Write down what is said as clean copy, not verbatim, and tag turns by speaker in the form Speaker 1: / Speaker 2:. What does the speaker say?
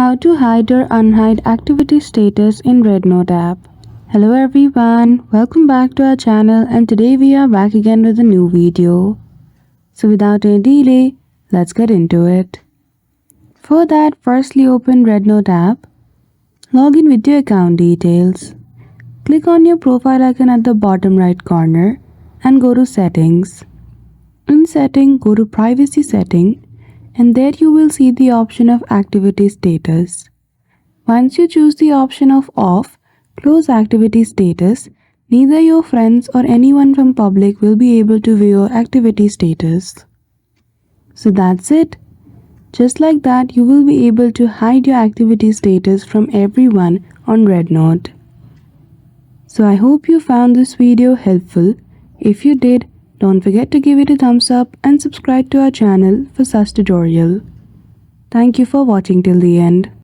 Speaker 1: How to hide or unhide activity status in REDnote app. Hello everyone, welcome back to our channel, and today we are back again with a new video. So without any delay, let's get into it. For that, firstly open REDnote app, log in with your account details. Click on your profile icon at the bottom right corner and go to settings. In setting, go to privacy setting, and there you will see the option of activity status. Once you choose the option of off, close activity status, neither your friends or anyone from public will be able to view your activity status. So that's it. Just like that, you will be able to hide your activity status from everyone on REDnote. So I hope you found this video helpful. If you did, don't forget to give it a thumbs up and subscribe to our channel for such tutorial. Thank you for watching till the end.